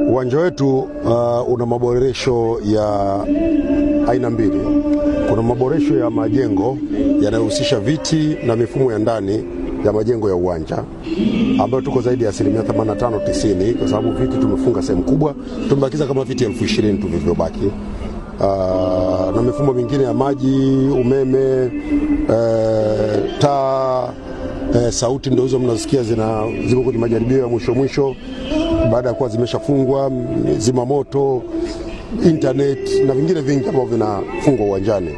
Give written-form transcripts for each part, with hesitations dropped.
Uwanja wetu una maboresho ya aina mbili. Kuna maboresho ya majengo yanayohusisha viti na mifumo ya ndani ya majengo ya uwanja ambayo tuko zaidi ya 85-90, kwa sababu viti tumefunga sehemu kubwa, tumebakiza kama viti 20,000 tu vilivyobaki. Na mifumo mingine ya maji, umeme, taa, sauti ndio hizo mnasikia ziko kwenye majaribio ya mwisho baada ya kuwa zimeshafungwa, zimamoto, internet na vingine vingi ambavyo vinafungwa uwanjani.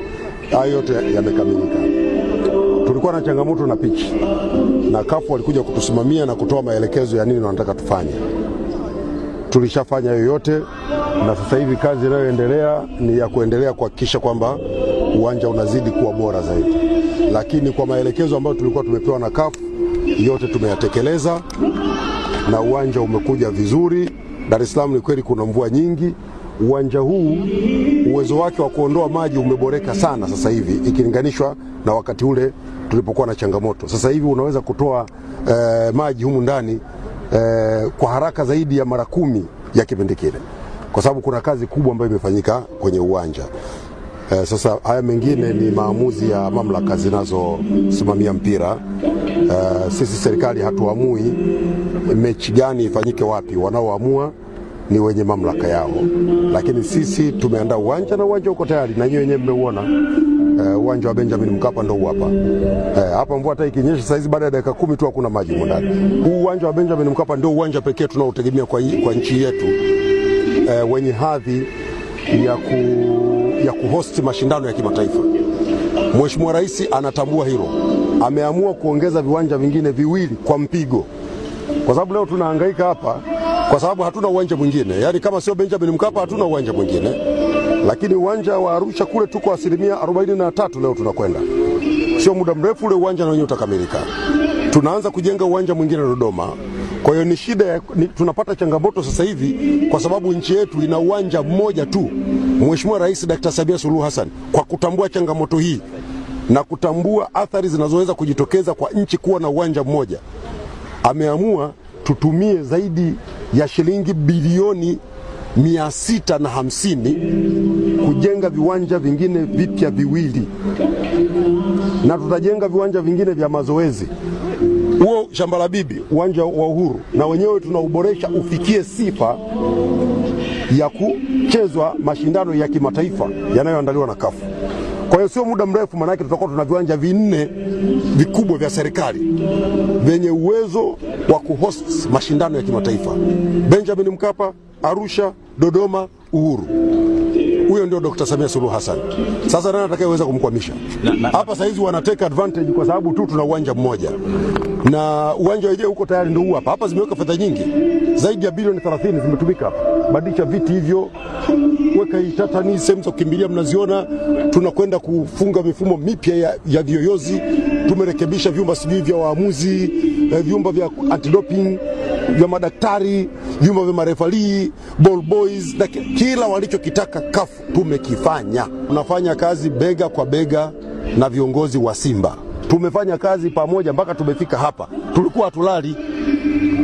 Hayo yote yamekamilika. Tulikuwa na changamoto na pitch, na CAF walikuja kutusimamia na kutoa maelekezo ya nini wanataka tufanye. Tulishafanya yote, na sasa hivi kazi inayoendelea ni ya kuendelea kuhakikisha kwamba uwanja unazidi kuwa bora zaidi. Lakini kwa maelekezo ambayo tulikuwa tumepewa na CAF, yote tumeyatekeleza na uwanja umekuja vizuri. Dar es Salaam ni kweli kuna mvua nyingi. Uwanja huu uwezo wake wa kuondoa maji umeboreka sana sasa hivi ikilinganishwa na wakati ule tulipokuwa na changamoto. Sasa hivi unaweza kutoa maji humu ndani kwa haraka zaidi ya mara 10 ya kipindi kile, kwa sababu kuna kazi kubwa ambayo imefanyika kwenye uwanja. Sasa haya mengine ni maamuzi ya mamlaka zinazosimamia mpira. Sisi serikali hatuamui mechi gani ifanyike wapi, wanaoamua ni wenye mamlaka yao. Lakini sisi tumeandaa uwanja na uwanja uko tayari, na nyinyi wenyewe mmeuona. Uwanja wa Benjamin Mkapa ndio hapa. Hapa mvua hata ikinyesha saa hizi baada ya dakika 10 tu hakuna maji ndani. Huu uwanja wa Benjamin Mkapa ndio uwanja pekee tunaotegemea kwa nchi yetu wenye hadhi ya kuhost mashindano ya kimataifa. Mheshimiwa Rais anatambua hilo. Ameamua kuongeza viwanja vingine viwili kwa mpigo. Kwa sababu leo tunahangaika hapa kwa sababu hatuna uwanja mwingine. Yaani kama sio Benjamin Mkapa hatuna uwanja mwingine. Lakini uwanja wa Arusha kule tuko 43% leo tunakwenda. Sio muda mrefu ule uwanja na wenyewe utakamilika. Tunaanza kujenga uwanja mwingine Dodoma. Kwa hiyo ni shida tunapata changamoto sasa hivi kwa sababu nchi yetu ina uwanja mmoja tu. Mheshimiwa Rais Dr. Samia Suluhu Hassan kwa kutambua changamoto hii na kutambua athari zinazoweza kujitokeza kwa nchi kuwa na uwanja mmoja, ameamua tutumie zaidi ya shilingi bilioni 650 kujenga viwanja vingine vipya viwili, na tutajenga viwanja vingine vya mazoezi. Huo Shamba la Bibi, uwanja wa Uhuru, na wenyewe tunauboresha ufikie sifa ya kuchezwa mashindano ya kimataifa yanayoandaliwa na CAF. Kwa hiyo sio muda mrefu manake tutakuwa tuna viwanja 4 vikubwa vya serikali vyenye uwezo wa kuhost mashindano ya kimataifa. Benjamin Mkapa, Arusha, Dodoma, Uhuru. Huyo ndio Dr. Samia Suluhu Hassan. Sasa nani atakayeweza kumkwamisha? Hapa sasa hizi wana take advantage kwa sababu tu tuna uwanja mmoja. Na uwanja wenyewe uko tayari ndio huu hapa. Hapa zimeweka fedha nyingi. Zaidi ya bilioni 30 zimetumika hapa. Badilisha viti hivyo, weka tatani, sehemu za kukimbilia mnaziona. Tunakwenda kufunga mifumo mipya ya viyoyozi. Tumerekebisha vyumba sijui vya waamuzi, vyumba vya anti-doping, vya madaktari, vyumba vya marefali, ball boys, na kila walichokitaka CAF tumekifanya. Tunafanya kazi bega kwa bega na viongozi wa Simba. Tumefanya kazi pamoja mpaka tumefika hapa. Tulikuwa hatulali.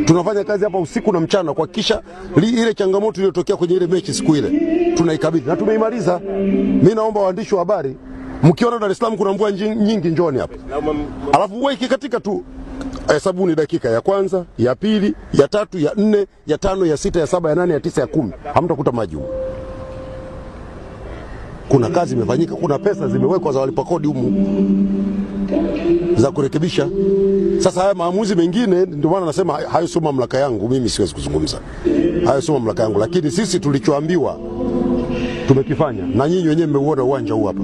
Tunafanya kazi hapa usiku na mchana kuhakikisha ile changamoto iliyotokea kwenye ile mechi siku ile tunaikabidhi na tumeimaliza. Mimi naomba waandishi wa habari, mkiona Dar es Salaam kuna mvua nyingi njoni hapa. Alafu mvua ikikatika tu hesabu ni dakika ya kwanza, ya pili, ya tatu, ya 4, ya 5, ya 6, ya 7, ya 8, ya 9, ya 10. Hamtakuta maji huko. Kuna kazi imefanyika, kuna pesa zimewekwa za walipa kodi humu za kurekebisha. Sasa haya maamuzi mengine ndio maana nasema hayo sio mamlaka yangu, mimi siwezi kuzungumza. Hayo sio mamlaka yangu, lakini sisi tulichoambiwa tumekifanya, na nyinyi wenyewe mmeuona uwanja huu hapa.